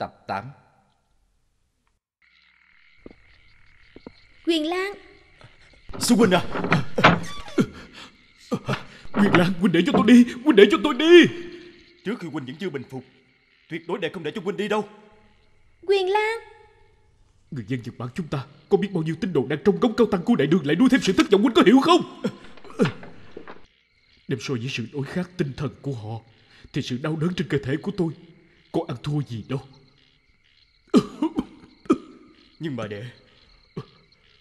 Tập 8. Quyền Lan. Sư huynh à. Quyền Lan, huynh để cho tôi đi. Huynh để cho tôi đi. Trước khi huynh vẫn chưa bình phục, tuyệt đối đệ không để cho huynh đi đâu. Quyền Lan. Người dân Nhật Bản chúng ta có biết bao nhiêu tín đồ đang trong cống cao tăng của đại đường lại nuôi thêm sự thất vọng, huynh có hiểu không? Đem so với sự đối kháng tinh thần của họ thì sự đau đớn trên cơ thể của tôi có ăn thua gì đâu. Nhưng mà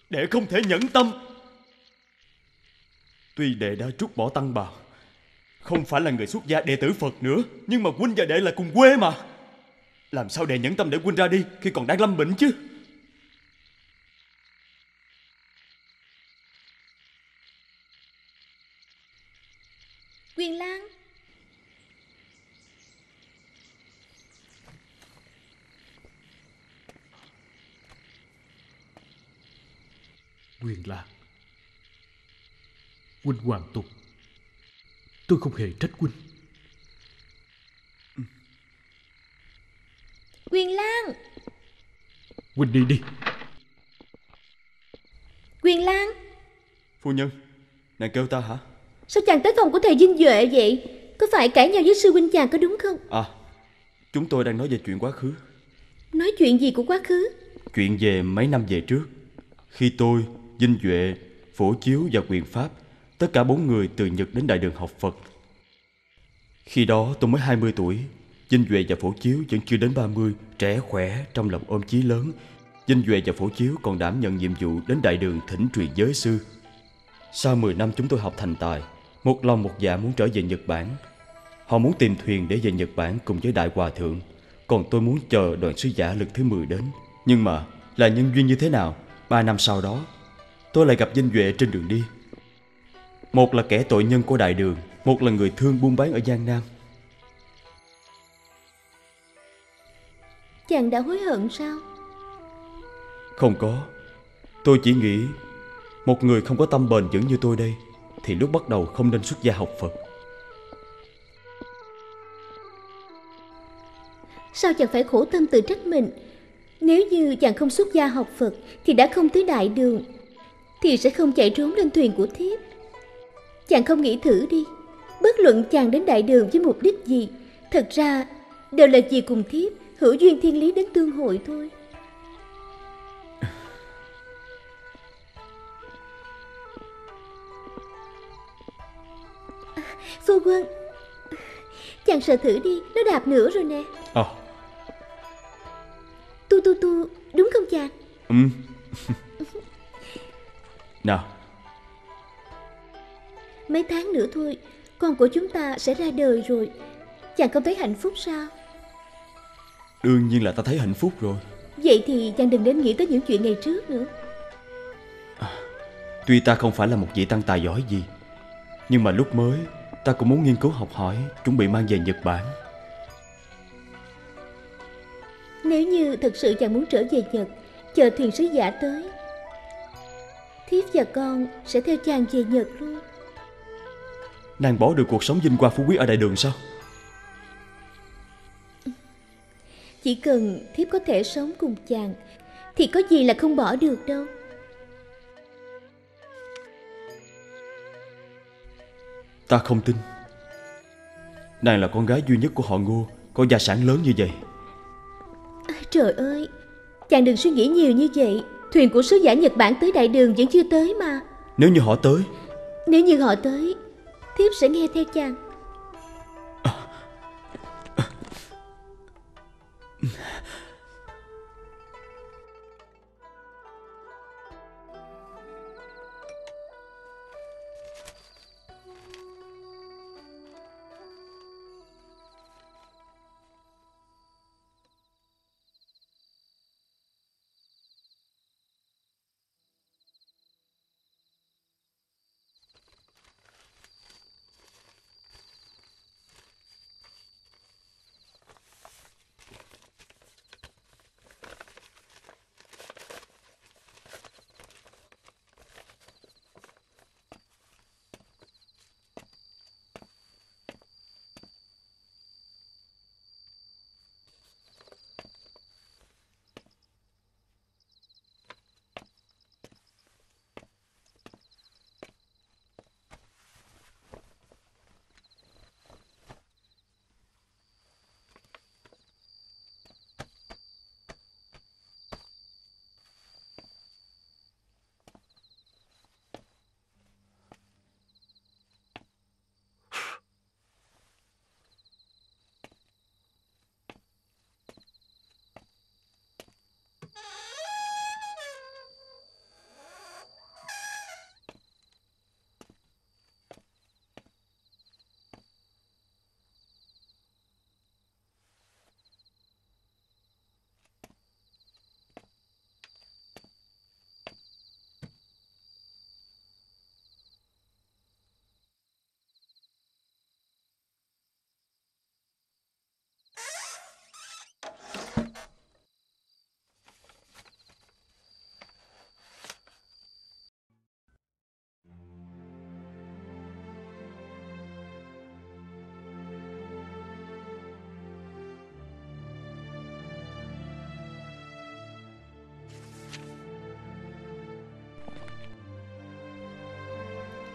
đệ không thể nhẫn tâm. Tuy đệ đã trút bỏ tăng bào, không phải là người xuất gia đệ tử Phật nữa, nhưng mà huynh và đệ là cùng quê mà. Làm sao đệ nhẫn tâm để huynh ra đi khi còn đang lâm bệnh chứ? Quyền Lan. Quyền Lan, huynh hoàn tục. Tôi không hề trách huynh. Quyền Lan. Huynh đi đi. Quyền Lan. Phu nhân, nàng kêu ta hả? Sao chàng tới phòng của thầy Dinh Duệ vậy? Có phải cãi nhau với sư huynh chàng có đúng không? À, chúng tôi đang nói về chuyện quá khứ. Nói chuyện gì của quá khứ? Chuyện về mấy năm về trước, khi tôi, Dinh Duệ, Phổ Chiếu và Quyền Pháp, tất cả 4 người từ Nhật đến Đại Đường học Phật. Khi đó tôi mới 20 tuổi, Dinh Duệ và Phổ Chiếu vẫn chưa đến 30, trẻ khỏe, trong lòng ôm chí lớn. Dinh Duệ và Phổ Chiếu còn đảm nhận nhiệm vụ đến Đại Đường thỉnh truyền giới sư. Sau 10 năm chúng tôi học thành tài, một lòng một dạ muốn trở về Nhật Bản. Họ muốn tìm thuyền để về Nhật Bản cùng với Đại Hòa Thượng, còn tôi muốn chờ đoàn sứ giả lần thứ 10 đến. Nhưng mà là nhân duyên như thế nào, 3 năm sau đó tôi lại gặp Dinh Duệ trên đường đi. Một là kẻ tội nhân của Đại Đường, một là người thương buôn bán ở Giang Nam. Chàng đã hối hận sao? Không có. Tôi chỉ nghĩ một người không có tâm bền vững như tôi đây thì lúc bắt đầu không nên xuất gia học Phật. Sao chàng phải khổ tâm tự trách mình? Nếu như chàng không xuất gia học Phật thì đã không tới Đại Đường, thì sẽ không chạy trốn lên thuyền của thiếp. Chàng không nghĩ thử đi. Bất luận chàng đến Đại Đường với mục đích gì, thật ra đều là vì cùng thiếp hữu duyên thiên lý đến tương hội thôi. Phu quân, chàng sờ thử đi, nó đạp nữa rồi nè. Tu tu tu, đúng không chàng? Nào. Mấy tháng nữa thôi, con của chúng ta sẽ ra đời rồi. Chàng không thấy hạnh phúc sao? Đương nhiên là ta thấy hạnh phúc rồi. Vậy thì chàng đừng đến nghĩ tới những chuyện ngày trước nữa. Tuy ta không phải là một vị tăng tài giỏi gì, nhưng mà lúc mới ta cũng muốn nghiên cứu học hỏi, chuẩn bị mang về Nhật Bản. Nếu như thật sự chàng muốn trở về Nhật, chờ thuyền sứ giả tới, thiếp và con sẽ theo chàng về Nhật luôn. Nàng bỏ được cuộc sống vinh hoa phú quý ở Đại Đường sao? Chỉ cần thiếp có thể sống cùng chàng thì có gì là không bỏ được đâu. Ta không tin. Nàng là con gái duy nhất của họ Ngô, có gia sản lớn như vậy. Trời ơi, chàng đừng suy nghĩ nhiều như vậy. Thuyền của sứ giả Nhật Bản tới Đại Đường vẫn chưa tới mà. Nếu như họ tới? Nếu như họ tới, thiếp sẽ nghe theo chàng.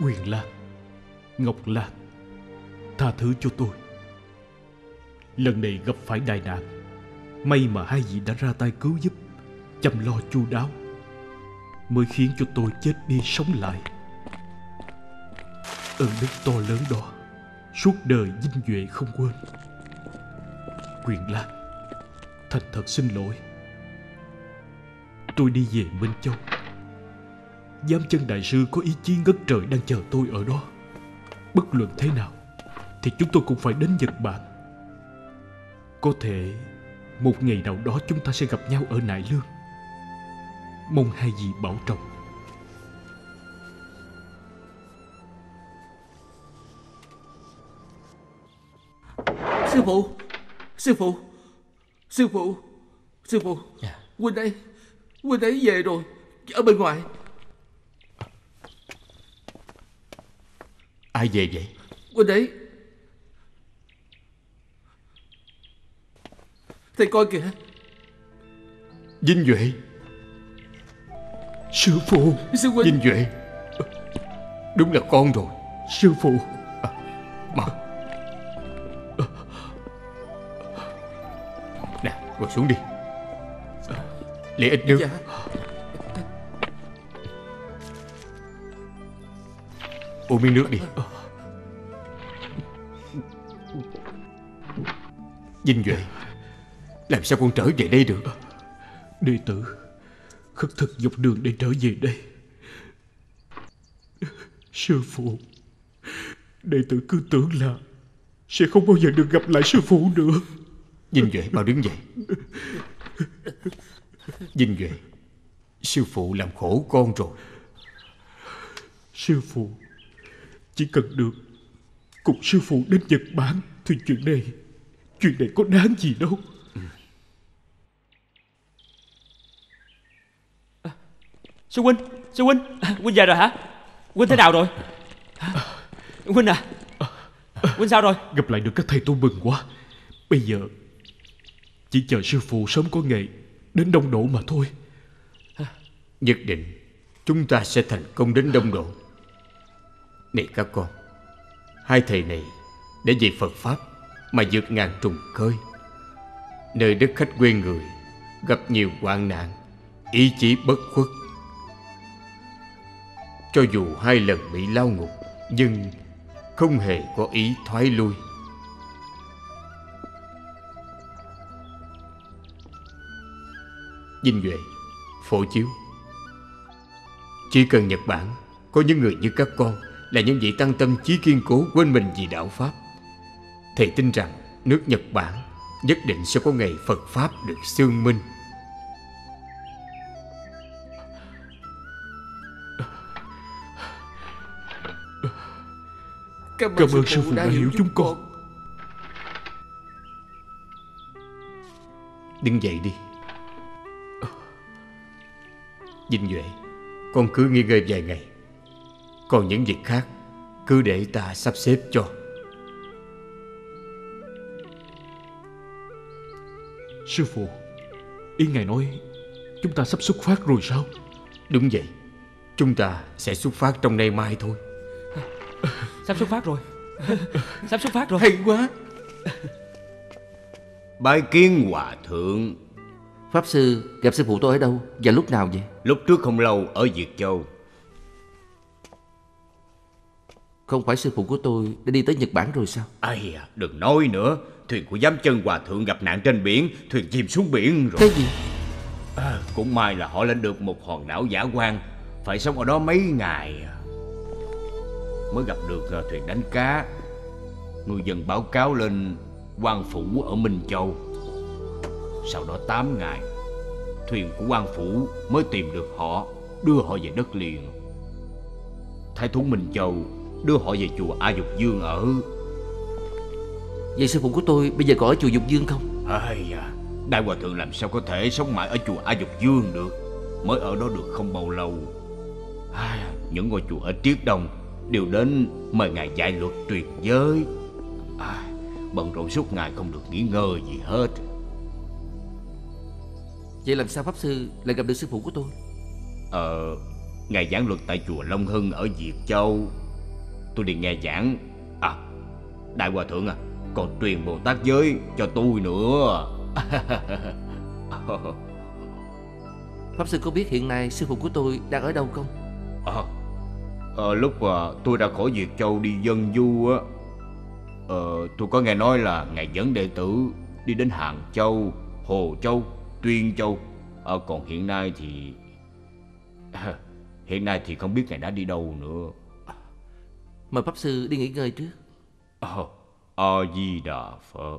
Quyền Lan, Ngọc Lan, tha thứ cho tôi. Lần này gặp phải đại nạn, may mà hai vị đã ra tay cứu giúp, chăm lo chu đáo, mới khiến cho tôi chết đi sống lại. Ơn đức to lớn đó suốt đời vinh duệ không quên. Quyền Lan, thành thật xin lỗi. Tôi đi về Minh Châu. Giám chân đại sư có ý chí ngất trời đang chờ tôi ở đó. Bất luận thế nào thì chúng tôi cũng phải đến Nhật Bản. Có thể một ngày nào đó chúng ta sẽ gặp nhau ở Nại Lương. Mong hai vị bảo trọng. Sư phụ, sư phụ, sư phụ, sư phụ, huynh ấy về rồi, ở bên ngoài. Ai về vậy? Huynh ấy, thầy coi kìa. Vinh Duệ. Sư phụ. Sư huynh. Vinh Duệ, đúng là con rồi. Sư phụ. Mau nè, ngồi xuống đi. Lấy ít nước. Dạ. Uống miếng nước đi. Vinh Duệ, làm sao con trở về đây được? Đệ tử khất thực dọc đường để trở về đây. Sư phụ, đệ tử cứ tưởng là sẽ không bao giờ được gặp lại sư phụ nữa. Vinh Duệ, mau đứng dậy. Vinh Duệ, sư phụ làm khổ con rồi. Sư phụ, chỉ cần được cùng sư phụ đến Nhật Bản thì chuyện này có đáng gì đâu. Sư huynh, huynh về rồi hả? Huynh thế nào rồi? Huynh à, huynh sao rồi? Gặp lại được các thầy tôi mừng quá. Bây giờ chỉ chờ sư phụ sớm có ngày đến Đông Độ mà thôi. Nhất định chúng ta sẽ thành công đến Đông Độ. Này các con, hai thầy này để về Phật Pháp mà vượt ngàn trùng khơi. Nơi đất khách quê người, gặp nhiều hoạn nạn, ý chí bất khuất. Cho dù 2 lần bị lao ngục, nhưng không hề có ý thoái lui. Vinh Duệ, Phổ Chiếu, chỉ cần Nhật Bản có những người như các con là những vị tăng tâm chí kiên cố quên mình vì đạo Pháp, thầy tin rằng nước Nhật Bản nhất định sẽ có ngày Phật Pháp được xương minh. Cảm ơn sư phụ đã hiểu chúng con. Đứng dậy đi. Vinh Duệ, con cứ nghỉ ngơi vài ngày. Còn những việc khác cứ để ta sắp xếp cho. Sư phụ, ý ngài nói chúng ta sắp xuất phát rồi sao? Đúng vậy, chúng ta sẽ xuất phát trong nay mai thôi. Sắp xuất phát rồi. Sắp xuất phát rồi. Hay quá. Bái kiến hòa thượng. Pháp sư gặp sư phụ tôi ở đâu và lúc nào vậy? Lúc trước không lâu ở Việt Châu. Không phải sư phụ của tôi đã đi tới Nhật Bản rồi sao? Ai à, đừng nói nữa. Thuyền của giám chân hòa thượng gặp nạn trên biển, thuyền chìm xuống biển rồi. Cái gì? Cũng may là họ lên được một hòn đảo dã quang, phải sống ở đó mấy ngày mới gặp được thuyền đánh cá. Người dân báo cáo lên quan phủ ở Minh Châu. Sau đó 8 ngày, thuyền của quan phủ mới tìm được họ, đưa họ về đất liền. Thái thú Minh Châu đưa họ về chùa A Dục Dương ở. Vậy sư phụ của tôi bây giờ còn ở chùa Dục Dương không? Đại hòa thượng làm sao có thể sống mãi ở chùa A Dục Dương được, mới ở đó được không bao lâu. Những ngôi chùa ở Triết Đông đều đến mời ngài dạy luật truyền giới. Bận rộn suốt ngày không được nghỉ ngơi gì hết. Vậy làm sao pháp sư lại gặp được sư phụ của tôi? Ngài giảng luật tại chùa Long Hưng ở Việt Châu. tôi đi nghe giảng. Đại hòa thượng còn truyền Bồ Tát giới cho tôi nữa. Pháp sư có biết hiện nay sư phụ của tôi đang ở đâu không? Lúc tôi ra khỏi Việt Châu đi dân du á, tôi có nghe nói là ngài dẫn đệ tử đi đến Hàng Châu, Hồ Châu, Tuyên Châu. Còn hiện nay thì không biết ngài đã đi đâu nữa. Mời pháp sư đi nghỉ ngơi trước. A Di Đà Phật.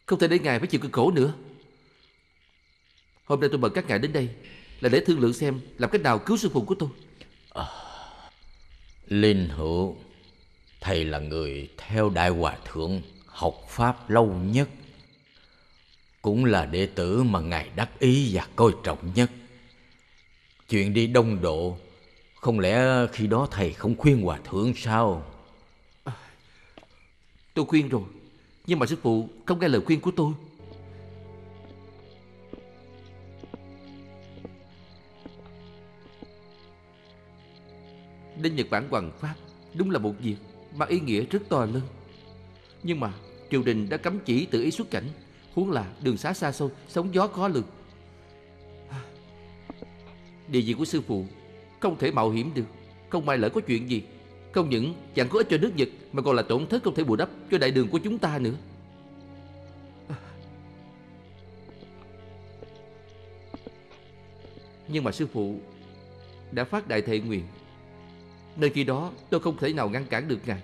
Không thể để ngài phải chịu cực khổ nữa. Hôm nay tôi mời các ngài đến đây là để thương lượng xem làm cách nào cứu sư phụ của tôi. Linh Hữu, thầy là người theo Đại Hòa Thượng học Pháp lâu nhất, cũng là đệ tử mà ngài đắc ý và coi trọng nhất. Chuyện đi Đông Độ, không lẽ khi đó thầy không khuyên Hòa Thượng sao? Tôi khuyên rồi, nhưng mà sư phụ không nghe lời khuyên của tôi. Đến Nhật Bản hoằng pháp đúng là một việc mang ý nghĩa rất to lớn. Nhưng mà triều đình đã cấm chỉ tự ý xuất cảnh, huống là đường xá xa xôi, sóng gió khó lường. Địa vị của sư phụ không thể mạo hiểm được. Không may lỡ có chuyện gì, không những chẳng có ích cho nước Nhật, mà còn là tổn thất không thể bù đắp cho đại đường của chúng ta nữa. Nhưng mà sư phụ đã phát đại thệ nguyện, nên khi đó tôi không thể nào ngăn cản được ngài.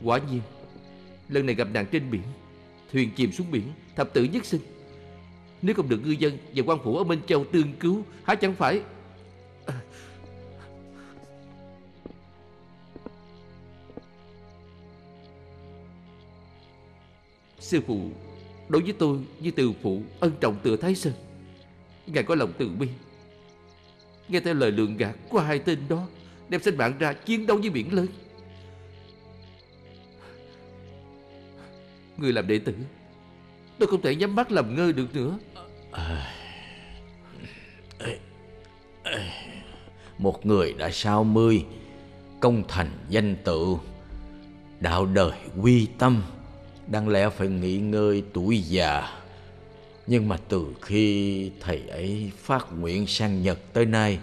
Quả nhiên lần này gặp nạn trên biển, thuyền chìm xuống biển, thập tử nhất sinh. Nếu không được ngư dân và quan phủ ở Minh Châu tương cứu, há chẳng phải... Sư phụ đối với tôi như từ phụ, ân trọng tựa Thái Sơn. Ngài có lòng từ bi, nghe theo lời lường gạt của hai tên đó, đem sinh mạng ra chiến đấu với biển lớn. Người làm đệ tử, tôi không thể nhắm mắt làm ngơ được nữa. Một người đã 60, công thành danh tự, đạo đời quy tâm, đáng lẽ phải nghỉ ngơi tuổi già. Nhưng mà từ khi thầy ấy phát nguyện sang Nhật tới nay,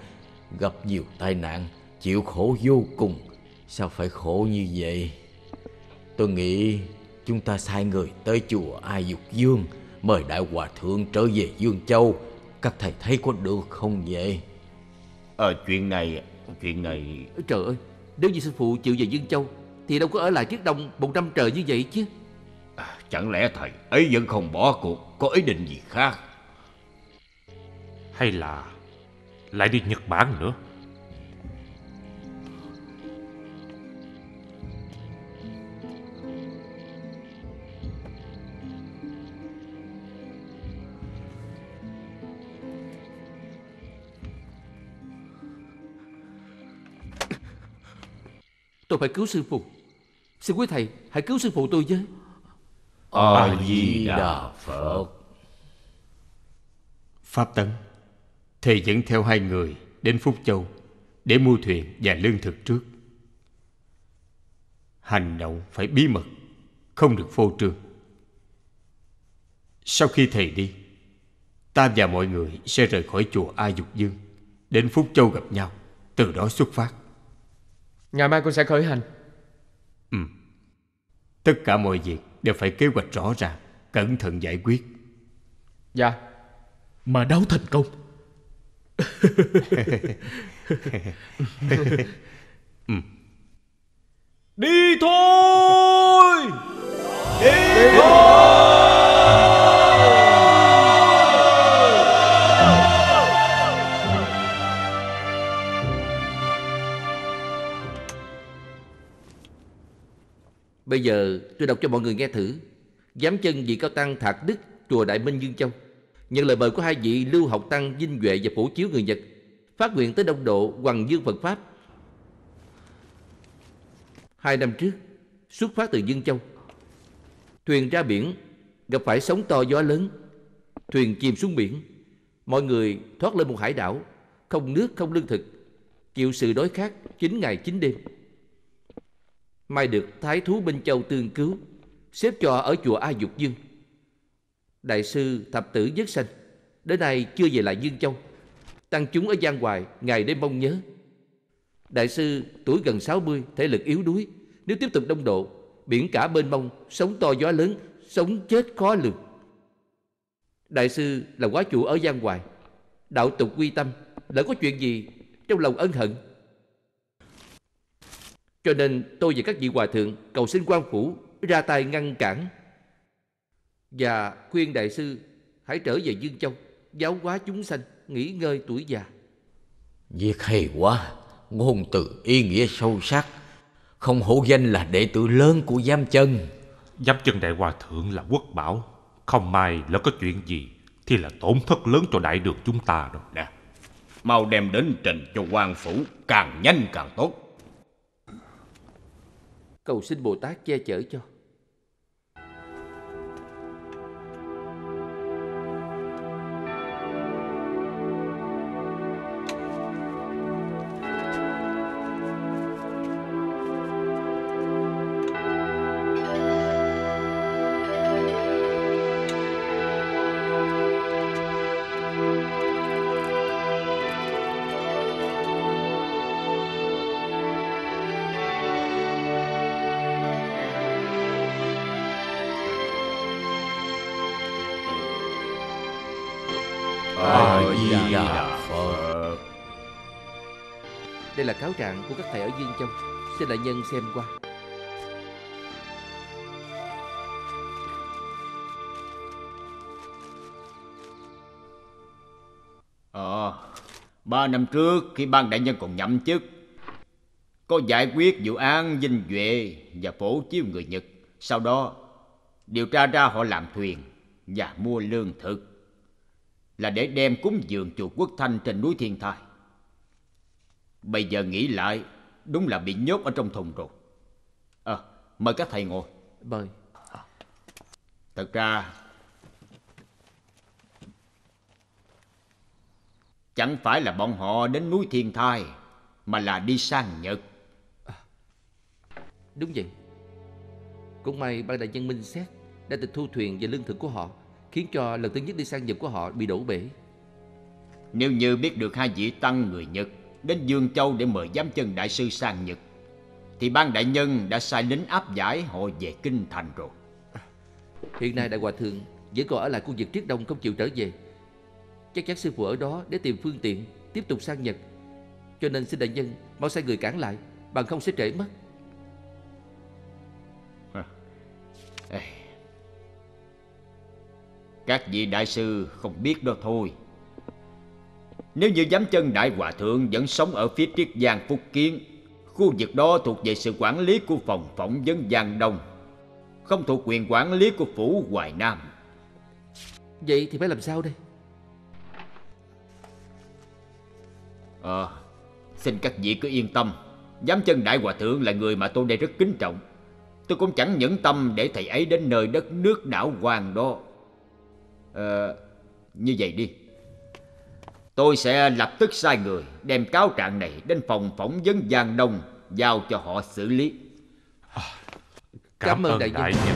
gặp nhiều tai nạn, chịu khổ vô cùng. Sao phải khổ như vậy? Tôi nghĩ chúng ta sai người tới chùa A Dục Dương, mời Đại Hòa Thượng trở về Dương Châu. Các thầy thấy có được không vậy? Chuyện này... Trời ơi, nếu như sư phụ chịu về Dương Châu thì đâu có ở lại Triết Đông 100 trời như vậy chứ. Chẳng lẽ thầy ấy vẫn không bỏ cuộc, có ý định gì khác? Hay là lại đi Nhật Bản nữa? Tôi phải cứu sư phụ. Xin quý thầy hãy cứu sư phụ tôi với. A Di Đà Phật. Pháp Tấn, thầy dẫn theo 2 người đến Phúc Châu để mua thuyền và lương thực trước. Hành động phải bí mật, không được phô trương. Sau khi thầy đi, ta và mọi người sẽ rời khỏi chùa A Dục Dương, đến Phúc Châu gặp nhau, từ đó xuất phát. Ngày mai con sẽ khởi hành. Tất cả mọi việc đều phải kế hoạch rõ ràng, cẩn thận giải quyết. Dạ. Mà đấu thành công. Đi thôi! Đi thôi! Bây giờ tôi đọc cho mọi người nghe thử. Giám chân vị cao tăng Thạc Đức, chùa Đại Minh Dương Châu, nhận lời mời của hai vị Lưu Học Tăng Vinh Duệ và Phổ Chiếu người Nhật, phát nguyện tới Đông Độ hoằng dương Phật Pháp. 2 năm trước, xuất phát từ Dương Châu, thuyền ra biển, gặp phải sóng to gió lớn, thuyền chìm xuống biển. Mọi người thoát lên một hải đảo, không nước không lương thực, chịu sự đói khát 9 ngày 9 đêm. May được Thái thú Minh Châu tương cứu, xếp cho ở chùa A Dục Dương. Đại sư thập tử Nhất Sanh đến nay chưa về lại Dương Châu. Tăng chúng ở Giang Hoài ngày đêm mong nhớ. Đại sư tuổi gần 60, thể lực yếu đuối. Nếu tiếp tục đông độ, biển cả mênh mông, sóng to gió lớn, sống chết khó lường. Đại sư là quá chủ ở Giang Hoài, đạo tục quy tâm, lỡ có chuyện gì trong lòng ân hận. Cho nên tôi và các vị hòa thượng cầu xin quan phủ ra tay ngăn cản, và khuyên đại sư hãy trở về Dương Châu, giáo hóa chúng sanh, nghỉ ngơi tuổi già. Việc hay quá, ngôn từ ý nghĩa sâu sắc, không hổ danh là đệ tử lớn của Giám Chân. Giám Chân đại hòa thượng là quốc bảo, không may lỡ có chuyện gì thì là tổn thất lớn cho đại đường chúng ta rồi. Nè, mau đem đến trình cho quan phủ, càng nhanh càng tốt. Cầu xin Bồ Tát che chở cho. A-di-đà Phật. Đây là cáo trạng của các thầy ở Dương Châu, xin đại nhân xem qua. Ba năm trước khi ban đại nhân còn nhậm chức, có giải quyết vụ án Vinh Duệ và Phổ Chiếu người Nhật. Sau đó điều tra ra họ làm thuyền và mua lương thực là để đem cúng dường chùa Quốc Thanh trên núi Thiên Thai. Bây giờ nghĩ lại, đúng là bị nhốt ở trong thùng rồi. Mời các thầy ngồi. Mời. Thật ra chẳng phải là bọn họ đến núi Thiên Thai, mà là đi sang Nhật. Đúng vậy. Cũng may ban đại nhân minh xét đã tịch thu thuyền và lương thực của họ, khiến cho lần thứ nhất đi sang Nhật của họ bị đổ bể. Nếu như biết được hai vị tăng người Nhật đến Dương Châu để mời Giám Chân đại sư sang Nhật, thì ban đại nhân đã sai lính áp giải họ về kinh thành rồi. Hiện nay đại hòa thượng vẫn còn ở lại khu vực Triết Đông, không chịu trở về. Chắc chắn sư phụ ở đó để tìm phương tiện tiếp tục sang Nhật. Cho nên xin đại nhân mau sai người cản lại, bằng không sẽ trễ mất. Các vị đại sư không biết đó thôi. Nếu như Giám Chân đại hòa thượng vẫn sống ở phía Triết Giang Phúc Kiến, khu vực đó thuộc về sự quản lý của phòng phỏng vấn Giang Đông, không thuộc quyền quản lý của phủ Hoài Nam. Vậy thì phải làm sao đây? Xin các vị cứ yên tâm. Giám Chân đại hòa thượng là người mà tôi đây rất kính trọng. Tôi cũng chẳng nhẫn tâm để thầy ấy đến nơi đất nước đảo hoang đó. Như vậy đi, tôi sẽ lập tức sai người đem cáo trạng này đến phòng phỏng vấn Giang Đông, giao cho họ xử lý. Cảm ơn đại nhân.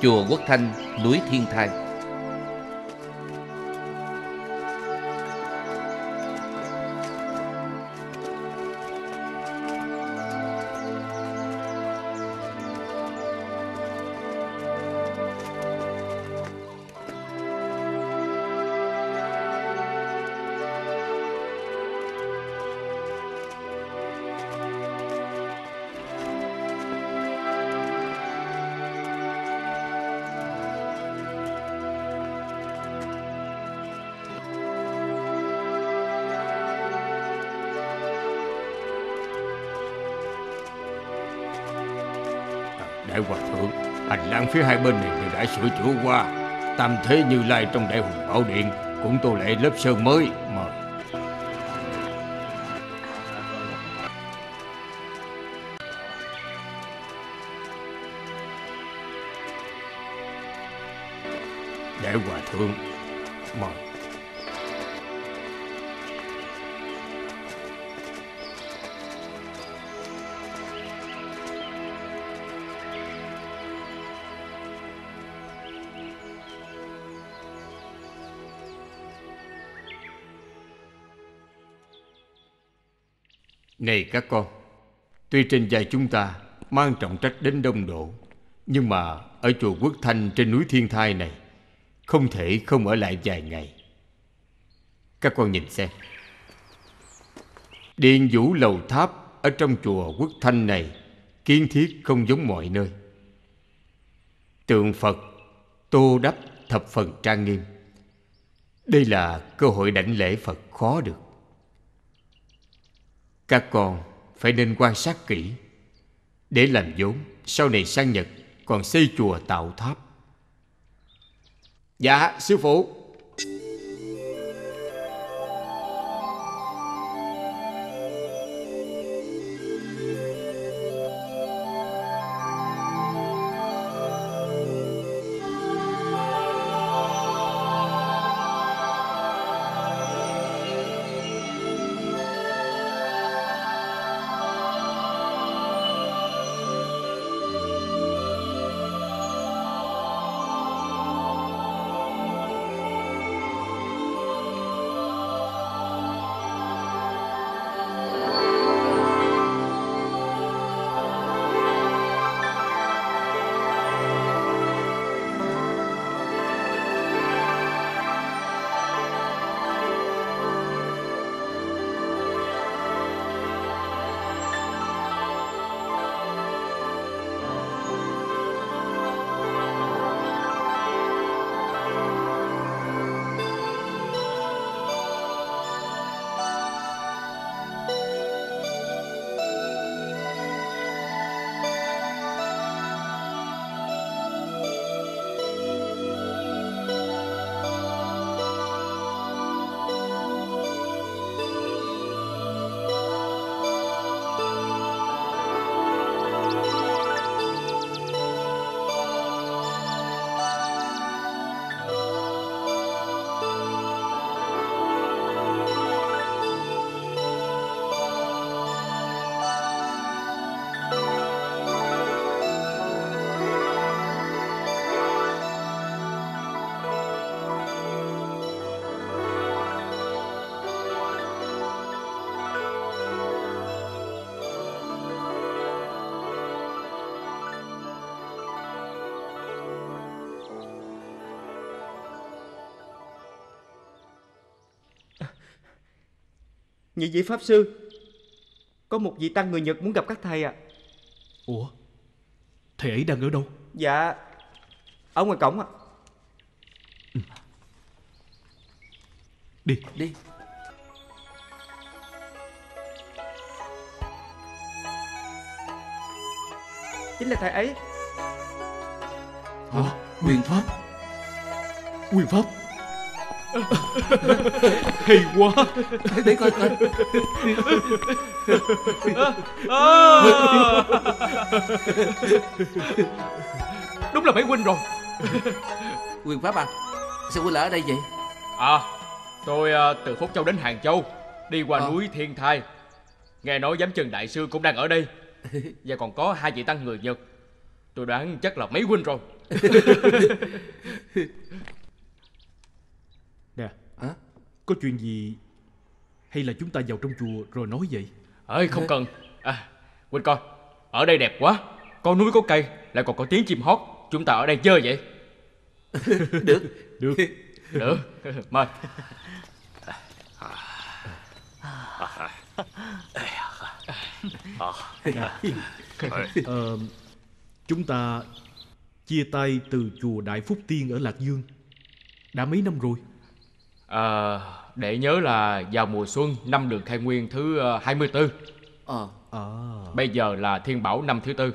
chùa Quốc Thanh, núi Thiên Thai. Đại Hòa Thượng, hành lang phía hai bên này đều đã sửa chữa qua. Tam Thế Như Lai trong Đại Hùng Bảo Điện cũng tô lại lớp sơn mới. Mời. Đại Hòa Thượng, mời. Này các con, tuy trên vai chúng ta mang trọng trách đến đông độ, nhưng mà ở chùa Quốc Thanh trên núi Thiên Thai này không thể không ở lại vài ngày. Các con nhìn xem, điện vũ lầu tháp ở trong chùa Quốc Thanh này kiến thiết không giống mọi nơi. Tượng Phật tô đắp thập phần trang nghiêm. Đây là cơ hội đảnh lễ Phật khó được. Các con phải nên quan sát kỹ để làm vốn sau này sang Nhật còn xây chùa tạo tháp. Dạ sư phụ. Nhị vị Pháp Sư, có một vị tăng người Nhật muốn gặp các thầy ạ. Ủa, thầy ấy đang ở đâu? Dạ, ở ngoài cổng ạ. Đi. Đi. Chính là thầy ấy. Hả? Quyền Pháp. Quyền Pháp. Hay quá. Để coi coi. Đúng là mấy huynh rồi. Quyền Pháp à, sao huynh ở đây vậy? Tôi từ Phúc Châu đến Hàng Châu, đi qua núi Thiên Thai. Nghe nói Giám Chân Đại Sư cũng đang ở đây, và còn có hai vị tăng người Nhật. Tôi đoán chắc là mấy huynh rồi. Nè, Hả? có chuyện gì hay là chúng ta vào trong chùa rồi nói vậy? Ơi không cần. Quỳnh coi, ở đây đẹp quá. Có núi có cây, lại còn có tiếng chim hót. Chúng ta ở đây chơi vậy. Được. Được. Được. Mời. Chúng ta chia tay từ chùa Đại Phúc Tiên ở Lạc Dương đã mấy năm rồi? Để nhớ là vào mùa xuân năm Đường Khai Nguyên thứ 24. Bây giờ là Thiên Bảo năm thứ 4.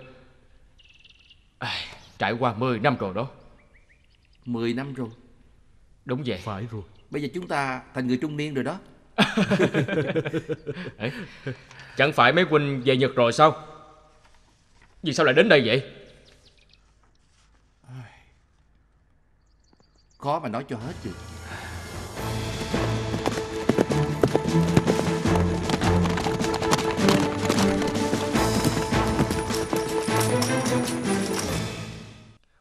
Trải qua 10 năm rồi đó. 10 năm rồi. Đúng vậy. Phải rồi. Bây giờ chúng ta thành người trung niên rồi đó. Chẳng phải mấy huynh về Nhật rồi sao? Vì sao lại đến đây vậy? Khó mà nói cho hết được.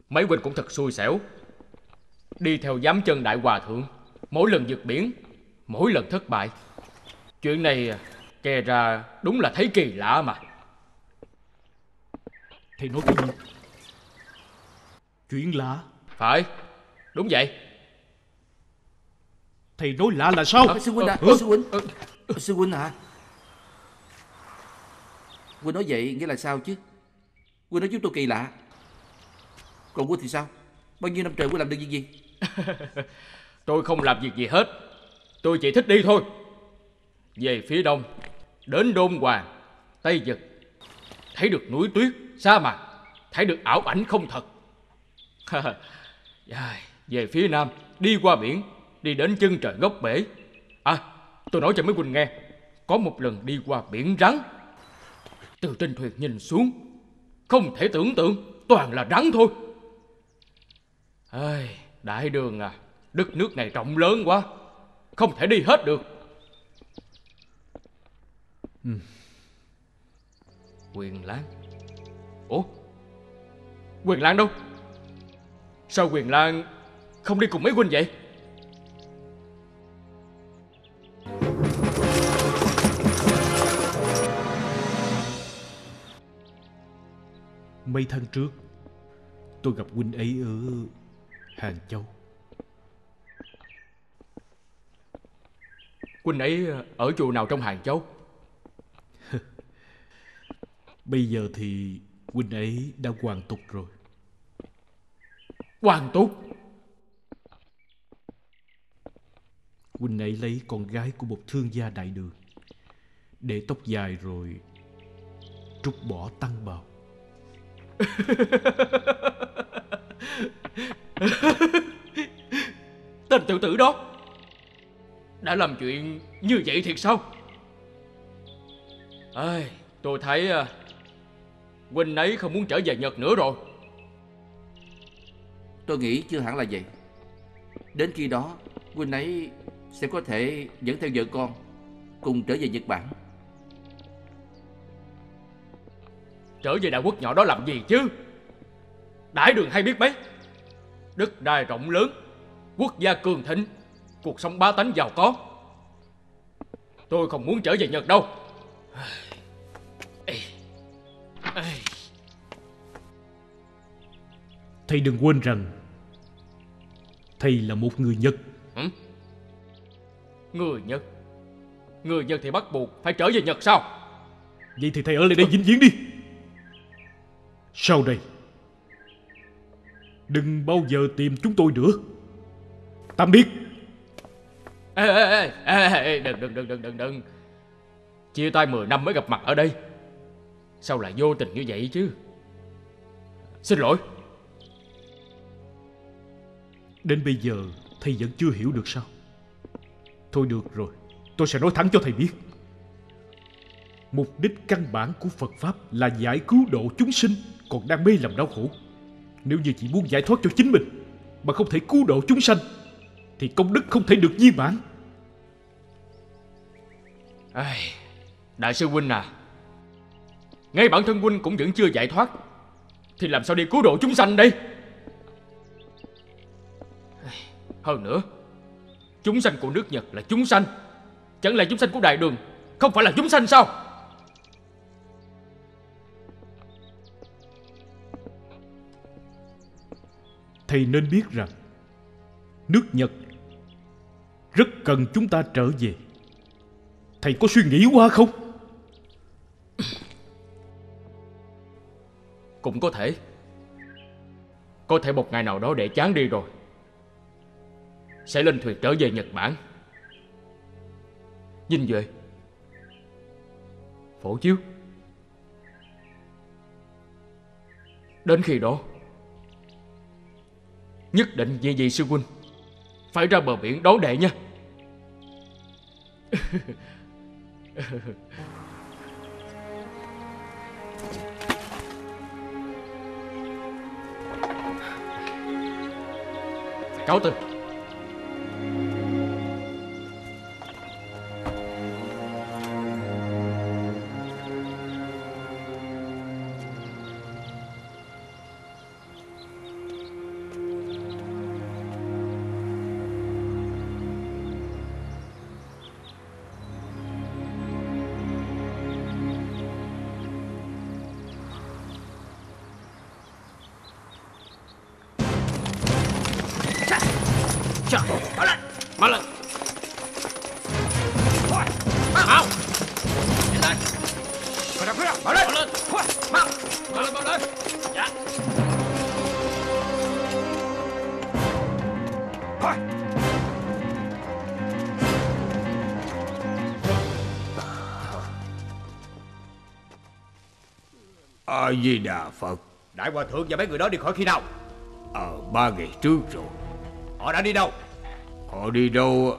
Mấy huynh cũng thật xui xẻo. Đi theo giám chân Đại Hòa Thượng, mỗi lần vượt biển, mỗi lần thất bại. Chuyện này kể ra đúng là thấy kỳ lạ mà. Thầy nói cái gì? Chuyện lạ? Phải, đúng vậy. Thầy nói lạ là sao? Sư huynh à, sư huynh. Sư huynh hả? Huynh nói vậy nghĩa là sao chứ? Huynh nói chúng tôi kỳ lạ. Còn Huynh thì sao? Bao nhiêu năm trời Huynh làm được việc gì? Tôi không làm việc gì hết. Tôi chỉ thích đi thôi. Về phía đông, đến Đôn Hoàng, Tây Vực, thấy được núi tuyết, sa mạc, thấy được ảo ảnh không thật. Về phía nam, đi qua biển, đi đến chân trời góc bể. Tôi nói cho mấy huynh nghe, có một lần đi qua biển rắn. Từ trên thuyền nhìn xuống, không thể tưởng tượng, toàn là rắn thôi. Đại đường à, đất nước này rộng lớn quá, không thể đi hết được. Quyền Lan. Ủa, Quyền Lan đâu? Sao Quyền Lan không đi cùng mấy huynh vậy? Mấy tháng trước tôi gặp huynh ấy ở Hàng Châu. Huynh ấy ở chùa nào trong Hàng Châu? Bây giờ thì huynh ấy đã hoàn tục rồi. Hoàn tục? Huynh ấy lấy con gái của một thương gia đại đường, để tóc dài rồi trút bỏ tăng bào. Tên tự tử đó đã làm chuyện như vậy thiệt sao? Tôi thấy huynh ấy không muốn trở về Nhật nữa rồi. Tôi nghĩ chưa hẳn là vậy. Đến khi đó Huynh ấy sẽ có thể dẫn theo vợ con cùng trở về Nhật Bản. Trở về đại quốc nhỏ đó làm gì chứ? Đại đường hay biết mấy, đất đai rộng lớn, quốc gia cường thịnh, cuộc sống bá tánh giàu có. Tôi không muốn trở về Nhật đâu. Thầy đừng quên rằng thầy là một người Nhật. Người Nhật? Người Nhật thì bắt buộc phải trở về Nhật sao? Vậy thì thầy ở lại đây vĩnh viễn đi. Sau đây đừng bao giờ tìm chúng tôi nữa. Tạm biệt. Đừng. Chia tay 10 năm mới gặp mặt ở đây, sao lại vô tình như vậy chứ? Xin lỗi. Đến bây giờ thầy vẫn chưa hiểu được sao? Thôi được rồi, tôi sẽ nói thẳng cho thầy biết. Mục đích căn bản của Phật Pháp là giải cứu độ chúng sinh còn đang mê làm đau khổ. Nếu như chỉ muốn giải thoát cho chính mình mà không thể cứu độ chúng sanh thì công đức không thể được viên mãn. Đại sư huynh à, ngay bản thân huynh cũng vẫn chưa giải thoát, thì làm sao đi cứu độ chúng sanh đây? Hơn nữa, chúng sanh của nước Nhật là chúng sanh, chẳng lẽ chúng sanh của Đại Đường không phải là chúng sanh sao? Thầy nên biết rằng nước Nhật rất cần chúng ta trở về. Thầy có suy nghĩ qua không? Cũng có thể. Có thể một ngày nào đó để chán đi rồi sẽ lên thuyền trở về Nhật Bản. Vinh Duệ, Phổ Chiếu, đến khi đó nhất định nhị vị sư huynh phải ra bờ biển đón đệ nha. Cáo từ. Mau lên. Mau. Nhanh lên. Mau lên. Mau lên. Dạ. A Di Đà Phật. Đại hòa thượng và mấy người đó đi khỏi khi nào? 3 ngày trước rồi. Họ đã đi đâu? Họ đi đâu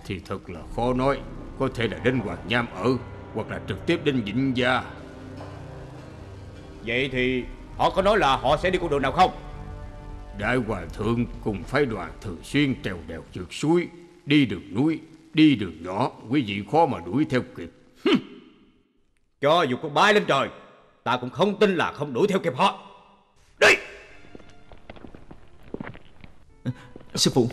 thì thật là khó nói. Có thể là đến Hoàng Nham ở, hoặc là trực tiếp đến Vĩnh Gia. Vậy thì họ có nói là họ sẽ đi con đường nào không? Đại hòa thượng cùng phái đoàn thường xuyên trèo đèo vượt suối, đi đường núi, đi đường nhỏ, quý vị khó mà đuổi theo kịp. Cho dù có bay lên trời, ta cũng không tin là không đuổi theo kịp họ. Đi. Sư phụ.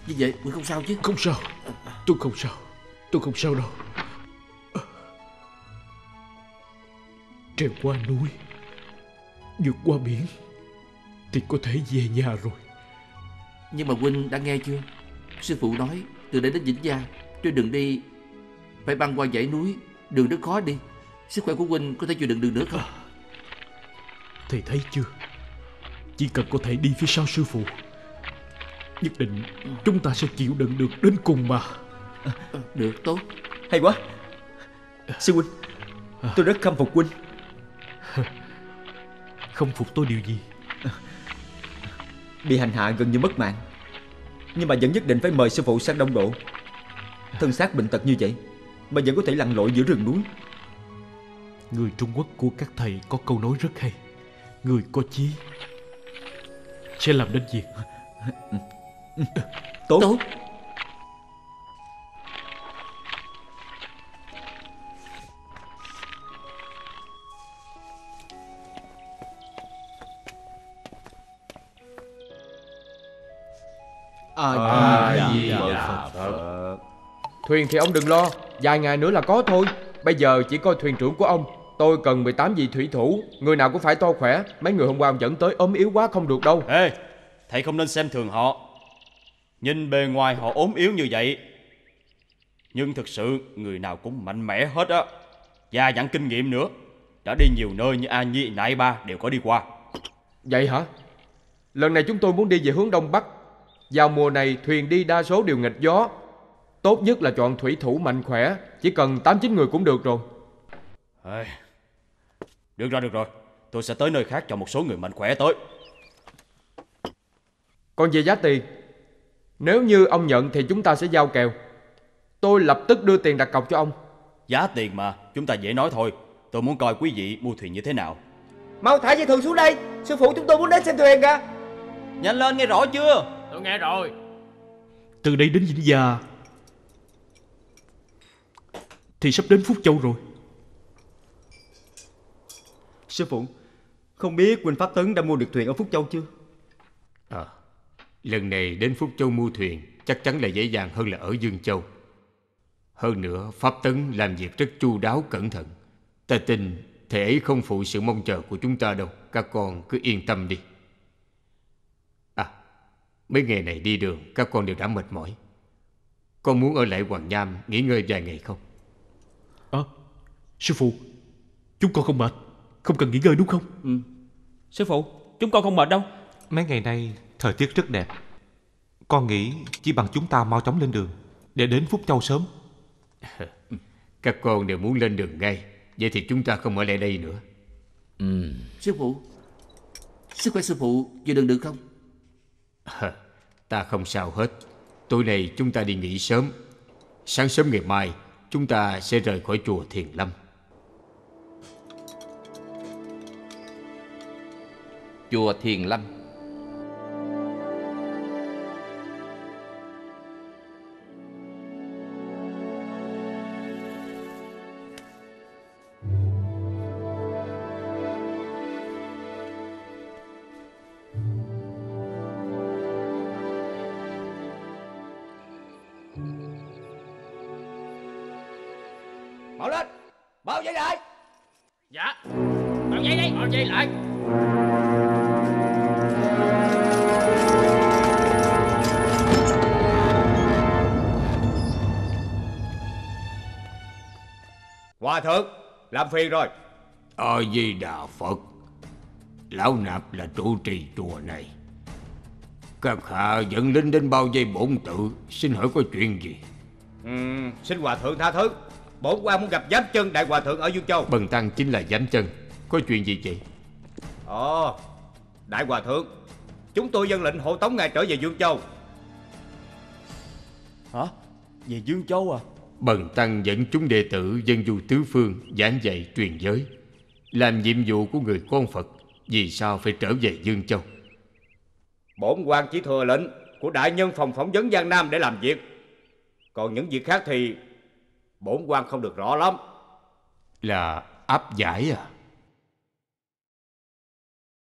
Vinh Duệ, ngươi không sao chứ? Không sao. Tôi không sao. Tôi không sao đâu. Trèo qua núi, vượt qua biển thì có thể về nhà rồi. Nhưng mà huynh đã nghe chưa? Sư phụ nói từ đây đến Vĩnh Gia trên đường đi phải băng qua dãy núi, đường rất khó đi. Sức khỏe của huynh có thể chịu đựng được nữa không? Thầy thấy chưa? Chỉ cần có thể đi phía sau sư phụ, nhất định chúng ta sẽ chịu đựng được đến cùng mà. Được, tốt. Hay quá. Sư huynh, tôi rất khâm phục huynh. Không phục tôi điều gì? Bị hành hạ gần như mất mạng, nhưng mà vẫn nhất định phải mời sư phụ sang Đông Độ. Thân xác bệnh tật như vậy mà vẫn có thể lặn lội giữa rừng núi. Người Trung Quốc của các thầy có câu nói rất hay: người có chí sẽ làm đến việc. Tốt, Tốt. A Di Đà Phật. Thuyền thì ông đừng lo, vài ngày nữa là có thôi. Bây giờ chỉ coi thuyền trưởng của ông. Tôi cần 18 vị thủy thủ, người nào cũng phải to khỏe. Mấy người hôm qua ông dẫn tới ốm yếu quá không được đâu. Ê, thầy không nên xem thường họ. Nhìn bề ngoài họ ốm yếu như vậy, nhưng thực sự người nào cũng mạnh mẽ hết á, và dặn kinh nghiệm nữa. Đã đi nhiều nơi như A Nhi, Nại Ba đều có đi qua. Vậy hả? Lần này chúng tôi muốn đi về hướng Đông Bắc. Vào mùa này thuyền đi đa số đều nghịch gió. Tốt nhất là chọn thủy thủ mạnh khỏe. Chỉ cần 8-9 người cũng được rồi. Được rồi, tôi sẽ tới nơi khác cho một số người mạnh khỏe tới. Còn về giá tiền, nếu như ông nhận thì chúng ta sẽ giao kèo. Tôi lập tức đưa tiền đặt cọc cho ông. Giá tiền mà, chúng ta dễ nói thôi. Tôi muốn coi quý vị mua thuyền như thế nào. Mau thả dây thừng xuống đây, sư phụ chúng tôi muốn đến xem thuyền kìa. Nhanh lên, nghe rõ chưa? Tôi nghe rồi. Từ đây đến Vĩnh Gia thì sắp đến Phúc Châu rồi. Sư phụ, không biết Quỳnh Pháp Tấn đã mua được thuyền ở Phúc Châu chưa? Lần này đến Phúc Châu mua thuyền chắc chắn là dễ dàng hơn là ở Dương Châu. Hơn nữa Pháp Tấn làm việc rất chu đáo cẩn thận. Ta tin thầy ấy không phụ sự mong chờ của chúng ta đâu. Các con cứ yên tâm đi. Mấy ngày này đi đường các con đều đã mệt mỏi. Con muốn ở lại Hoàng Nham nghỉ ngơi vài ngày không? Sư phụ, chúng con không mệt, không cần nghỉ ngơi đúng không? Sư phụ, chúng con không mệt đâu. Mấy ngày nay thời tiết rất đẹp. Con nghĩ chỉ bằng chúng ta mau chóng lên đường để đến Phúc Châu sớm. Các con đều muốn lên đường ngay. Vậy thì chúng ta không ở lại đây nữa. Sư phụ, sức khỏe sư phụ chịu đựng được không? Ta không sao hết. Tối nay chúng ta đi nghỉ sớm. Sáng sớm ngày mai chúng ta sẽ rời khỏi chùa Thiền Lâm. Chùa Thiền Lâm. Mau lên, bao dây lại. Dạ. Bao giấy đây. Bao giấy lại. Hòa thượng, làm phiền rồi. A Di Đà Phật. Lão Nạp là trụ trì chùa này. Các hạ dẫn lính đến bao vây bổn tự. Xin hỏi có chuyện gì? Xin hòa thượng tha thứ. Bổn quan muốn gặp giám chân đại hòa thượng ở Dương Châu. Bần tăng chính là giám chân. Có chuyện gì vậy? Đại hòa thượng, chúng tôi dân lệnh hộ tống ngài trở về Dương Châu. Hả? Về Dương Châu à? Bần tăng dẫn chúng đệ tử dân du tứ phương giảng dạy truyền giới, làm nhiệm vụ của người con Phật. Vì sao phải trở về Dương Châu? Bổn quan chỉ thừa lệnh của đại nhân phòng phỏng vấn Giang Nam để làm việc. Còn những việc khác thì bổn quan không được rõ lắm. Là áp giải à?